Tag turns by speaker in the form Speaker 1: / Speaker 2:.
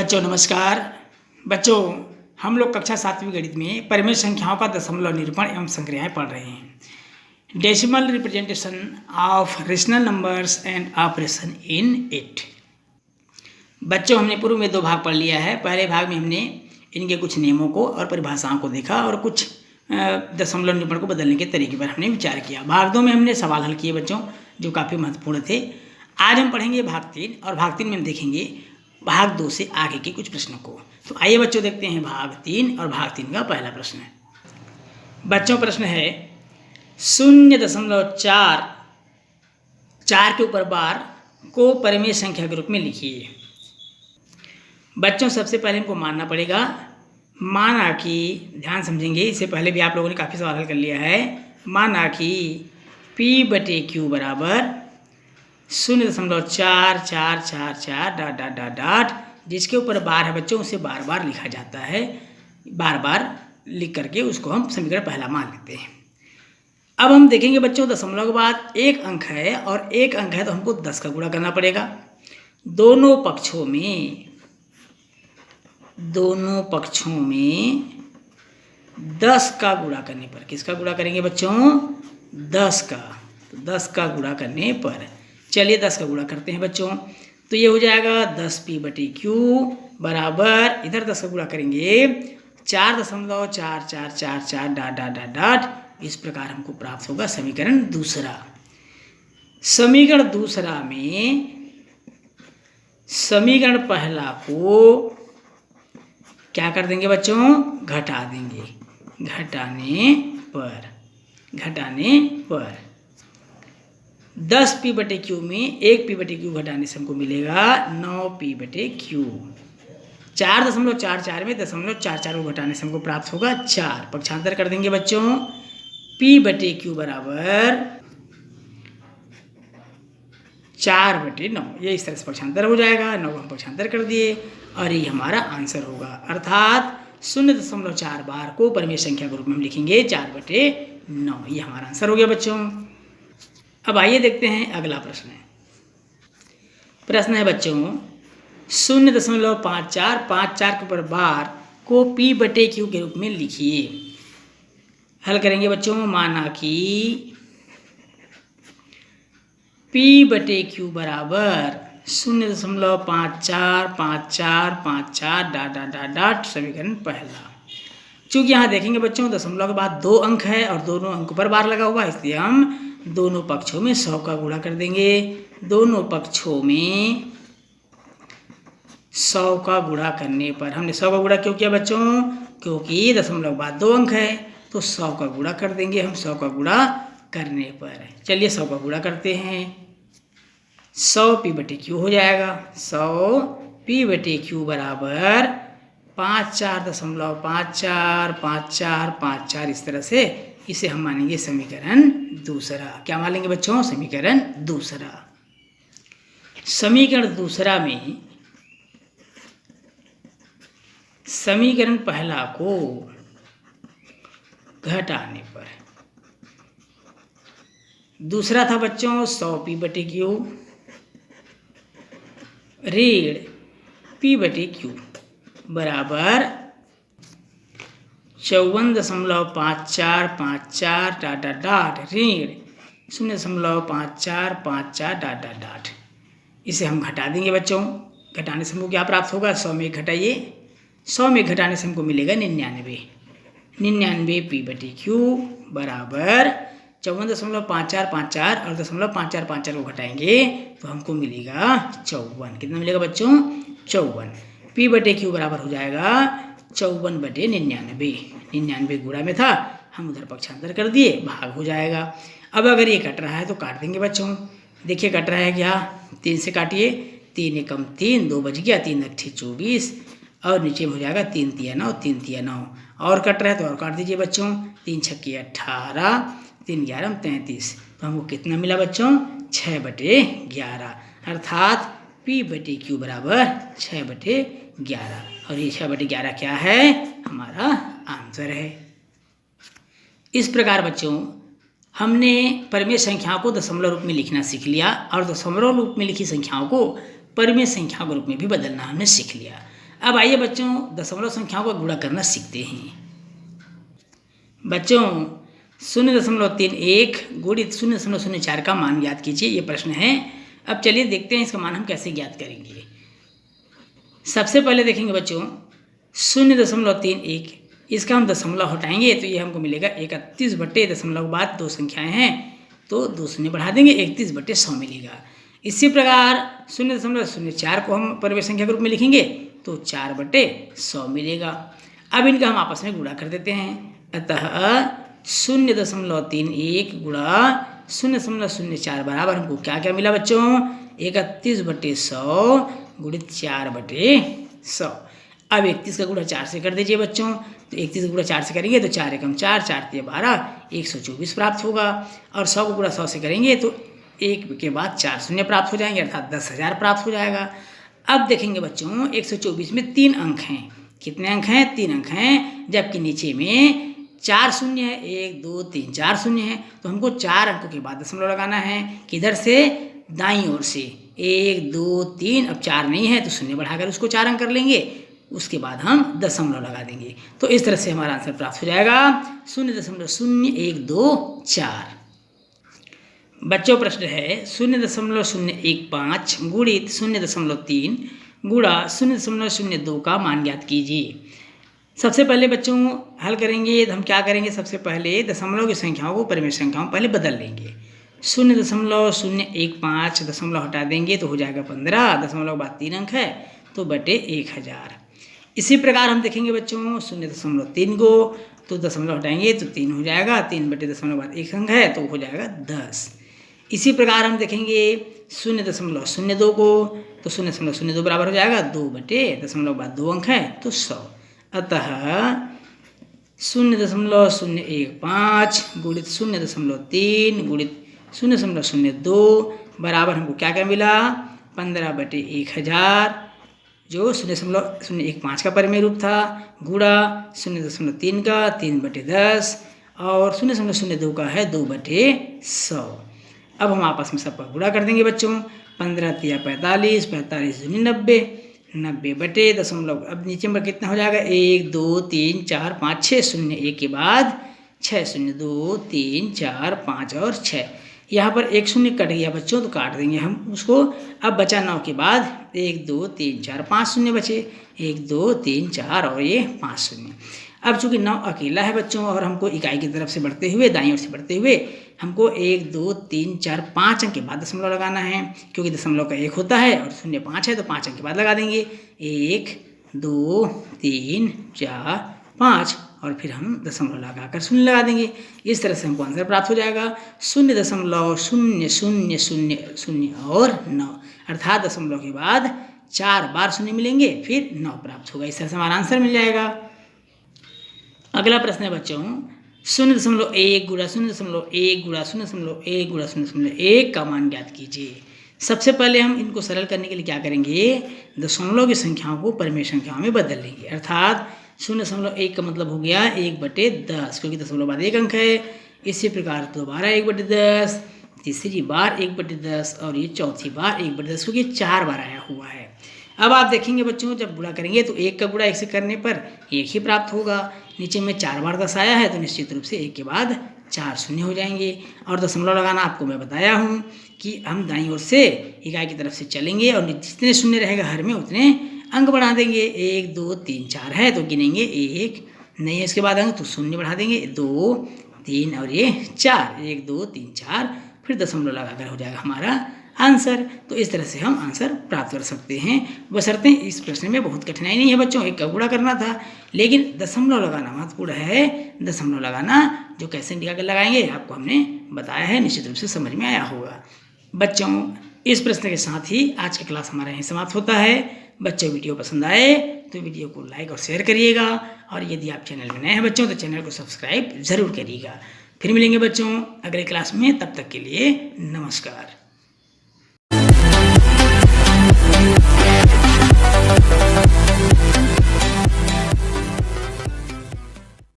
Speaker 1: बच्चों नमस्कार। बच्चों हम लोग कक्षा 7वीं गणित में परिमेय संख्याओं का दशमलव निरूपण एवं संक्रियाएं पढ़ रहे हैं। Decimal representation of rational numbers and operation in it. बच्चों हमने पूर्व में 2 भाग पढ़ लिया है। पहले भाग में हमने इनके कुछ नियमों को और परिभाषाओं को देखा और कुछ दशमलव निरूपण को बदलने के तरीके पर हमने विचार किया। भाग 2 में हमने सवाल हल किए बच्चों, जो काफ़ी महत्वपूर्ण थे। आज हम पढ़ेंगे भाग 3 और भाग 3 में हम देखेंगे भाग 2 से आगे के कुछ प्रश्नों को। तो आइए बच्चों देखते हैं भाग 3 और भाग 3 का पहला प्रश्न है। बच्चों प्रश्न है 0.4 के ऊपर बार को परिमेय संख्या के रूप में लिखिए। बच्चों सबसे पहले हमको मानना पड़ेगा, माना कि ध्यान समझेंगे, इससे पहले भी आप लोगों ने काफ़ी सवाल हल कर लिया है। माना कि P/Q बराबर 0.4444 जिसके ऊपर बार है बच्चों, उसे बार बार लिखा जाता है। बार बार लिख करके उसको हम समीकरण पहला मान लेते हैं। अब हम देखेंगे बच्चों दशमलव के बाद एक अंक है और एक अंक है तो हमको 10 का गुणा करना पड़ेगा। दोनों पक्षों में 10 का गुणा करने पर, किसका गुणा करेंगे बच्चों? 10 का। तो 10 का गुणा करने पर, चलिए 10 का गुणा करते हैं बच्चों। तो ये हो जाएगा 10P/Q बराबर, इधर 10 का गुणा करेंगे 4.4444 इस प्रकार हमको प्राप्त होगा समीकरण दूसरा। समीकरण दूसरा में समीकरण पहला को क्या कर देंगे बच्चों? घटा देंगे। घटाने पर 10P/Q में 1P/Q घटाने से हमको मिलेगा 9P/Q। 4.44 में 0.44 को घटाने से हमको प्राप्त होगा 4। पक्षांतर कर देंगे बच्चों। P/Q बराबर 4/9, ये इस तरह से पक्षांतर हो जाएगा। 9 को हम पक्षांतर कर दिए और ये हमारा आंसर होगा। अर्थात 0.4 बार को परिमेय संख्या के रूप में हम लिखेंगे 4/9। ये हमारा आंसर हो गया बच्चों। अब आइए देखते हैं अगला प्रश्न है। प्रश्न है बच्चों 0.54 के ऊपर बार को P/Q के रूप में लिखिए। हल करेंगे बच्चों। माना कि P/Q बराबर 0.545454 समीकरण पहला। चूँकि यहाँ देखेंगे बच्चों दशमलव के बाद 2 अंक है और दोनों अंकों पर बार लगा हुआ है, इसलिए हम दोनों पक्षों में 100 का गुणा कर देंगे। दोनों पक्षों में 100 का गुणा करने पर, हमने 100 का गुणा क्यों किया बच्चों? क्योंकि दशमलव के बाद 2 अंक है तो 100 का गुणा कर देंगे हम 100 का गुणा करने पर। चलिए 100 का गुणा करते हैं। 100P/Q हो जाएगा। 100P/Q बराबर 54.545454 इस तरह से इसे हम मानेंगे समीकरण दूसरा। क्या मानेंगे बच्चों? समीकरण दूसरा। समीकरण दूसरा में समीकरण पहला को घटाने पर, दूसरा था बच्चों 100P/Q ऋण P/Q बराबर 54.5454 ऋण 0.5454 इसे हम घटा देंगे बच्चों। घटाने से हमको क्या प्राप्त होगा? 100 में घटाइए, 100 में घटाने से हमको मिलेगा 99P/Q बराबर 54.5454 और 0.5454 को घटाएंगे तो हमको मिलेगा 54। कितना मिलेगा बच्चों? 54। P/Q बराबर हो जाएगा 54/99। 99 गुणा में था, हम उधर पक्षांतर कर दिए, भाग हो जाएगा। अब अगर ये कट रहा है तो काट देंगे बच्चों। देखिए कट रहा है क्या? 3 से काटिए। 3 एकम 3, 2 बच गया, 3 अट्ठी 24 और नीचे में हो जाएगा 3 तिया 9, 3 तिया 9। और कट रहा है तो और काट दीजिए बच्चों। 3 छक्के 18, 3 11 33। तो हमको कितना मिला बच्चों? 6/11। अर्थात P/Q बराबर 6/11 और ये 6/11 क्या है? हमारा आंसर है। इस प्रकार बच्चों हमने परिमेय संख्याओं को दशमलव रूप में लिखना सीख लिया और दशमलव रूप में लिखी संख्याओं को परिमेय संख्या के रूप में भी बदलना हमने सीख लिया। अब आइए बच्चों दशमलव संख्याओं का गुणा करना सीखते हैं। बच्चों 0.31 गुणित 0.04 का मान ज्ञात कीजिए, ये प्रश्न है। अब चलिए देखते हैं इसका मान हम कैसे ज्ञात करेंगे। सबसे पहले देखेंगे बच्चों 0.31, इसका हम दशमलव हटाएंगे तो ये हमको मिलेगा 31 बटे दशमलव बाद दो संख्याएं हैं तो 2 शून्य बढ़ा देंगे, 31 बटे 100 मिलेगा। इसी प्रकार 0.04 को हम परिमेय संख्या के रूप में लिखेंगे तो 4 बटे 100 मिलेगा। अब इनका हम आपस में गुणा कर देते हैं। अतः 0.31 गुणा 0.04 बराबर हमको क्या क्या मिला बच्चों, 31 बटे 100 गुणित 4 बटे 100। अब 31 का गुणा 4 से कर दीजिए बच्चों, तो 31 का गुणा 4 से करेंगे तो 4 एकम 4, 4 तिया 12, 124 प्राप्त होगा। और 100 को गुणा 100 से करेंगे तो 1 के बाद 4 शून्य प्राप्त हो जाएंगे, अर्थात 10,000 प्राप्त हो जाएगा। अब देखेंगे बच्चों 124 में 3 अंक हैं। कितने अंक हैं? 3 अंक हैं, जबकि नीचे में 4 शून्य है, 1 2 3 4 शून्य है। तो हमको 4 अंकों के बाद दशमलव लगाना है। किधर से? दाईं ओर से। 1 2 3, अब 4 नहीं है तो शून्य बढ़ाकर उसको 4 अंक कर लेंगे, उसके बाद हम दशमलव लगा देंगे। तो इस तरह से हमारा आंसर प्राप्त हो जाएगा 0.0124। बच्चों प्रश्न है 0.015 गुणित 0.3 गुणा 0.02 का मान ज्ञात कीजिए। सबसे पहले बच्चों हल करेंगे तो हम क्या करेंगे, सबसे पहले दशमलव की संख्याओं को परिमेय संख्याओं पहले बदल लेंगे। 0.015 दशमलव हटा देंगे तो हो जाएगा 15, दशमलव बाद 3 अंक है तो बटे 1000। इसी प्रकार हम देखेंगे बच्चों 0.3 को, तो दशमलव हटाएंगे तो 3 हो जाएगा, 3 बटे दशमलव बाद 1 अंक है तो हो जाएगा 10। इसी प्रकार हम देखेंगे 0.02 को, तो 0.02 बराबर हो जाएगा 2 बटे दशमलव बाद 2 अंक है तो 100। अतः 0.015 गुणित 0.3 गुणित 0.02 बराबर हमको क्या क्या मिला, 15 बटे 1000 जो 0.015 का परिमेय रूप था, गुणा 0.3 का 3 बटे 10 और 0.02 का है 2 बटे 100। अब हम आपस में सबका गुणा कर देंगे बच्चों। 15 तिया 45, 45 दूनी 90, 90 बटे दशमलव, अब नीचे में कितना हो जाएगा 1 2 3 4 5 6 शून्य, 1 के बाद 6 शून्य, 2 3 4 5 और 6। यहाँ पर 1 शून्य कट गया बच्चों तो काट देंगे हम उसको। अब बचा 9 के बाद 1 2 3 4 5 शून्य बचे, 1 2 3 4 और ये 5 शून्य। अब चूंकि 9 अकेला है बच्चों और हमको इकाई की तरफ से बढ़ते हुए दाईं ओर से बढ़ते हुए हमको 1 2 3 4 5 अंक के बाद दशमलव लगाना है, क्योंकि दशमलव का 1 होता है और 0 5 है तो 5 अंक के बाद लगा देंगे। 1 2 3 4 5 और फिर हम दशमलव लगाकर शून्य लगा देंगे। इस तरह से हमको आंसर प्राप्त हो जाएगा 0.0000 और 9, अर्थात दशमलव के बाद 4 बार शून्य मिलेंगे फिर 9 प्राप्त होगा। इस तरह से हमारा आंसर मिल जाएगा। अगला प्रश्न है बच्चों 0.1 गुणा 0.1 गुणा 0.1 गुणा 0.1 का मान ज्ञात कीजिए। सबसे पहले हम इनको सरल करने के लिए क्या करेंगे, दशमलव की संख्याओं को परिमेय संख्याओं में बदल लेंगे। अर्थात 0.1 का मतलब हो गया 1 बटे 10, क्योंकि दशमलव बाद 1 अंक है। इसी प्रकार दोबारा 1 बटे 10, तीसरी बार 1 बटे 10 और ये चौथी बार 1 बटे 10, क्योंकि 4 बार आया हुआ है। अब आप देखेंगे बच्चों जब गुणा करेंगे तो 1 का गुणा 1 से करने पर 1 ही प्राप्त होगा। नीचे में 4 बार 10 आया है तो निश्चित रूप से 1 के बाद 4 शून्य हो जाएंगे। और दशमलव लगाना आपको मैं बताया हूँ कि हम दाईं ओर से इकाई की तरफ से चलेंगे और जितने शून्य रहेगा हर में उतने अंक बढ़ा देंगे। 1 2 3 4 है तो गिनेंगे 1 नहीं है इसके बाद अंक तो शून्य बढ़ा देंगे, 2 3 और ये 4, 1 2 3 4 फिर दशमलव लगाकर हो जाएगा हमारा आंसर। तो इस तरह से हम आंसर प्राप्त कर सकते हैं। बशर्ते इस प्रश्न में बहुत कठिनाई नहीं है बच्चों, 1 का गुणा करना था, लेकिन दशमलव लगाना महत्वपूर्ण है। दशमलव लगाना जो कैसे निकाल कर लगाएंगे आपको हमने बताया है, निश्चित रूप से समझ में आया होगा। बच्चों इस प्रश्न के साथ ही आज का क्लास हमारा यहीं समाप्त होता है। बच्चों वीडियो पसंद आए तो वीडियो को लाइक और शेयर करिएगा, और यदि आप चैनल में नए हैं बच्चों तो चैनल को सब्सक्राइब जरूर करिएगा। फिर मिलेंगे बच्चों अगले क्लास में, तब तक के लिए नमस्कार।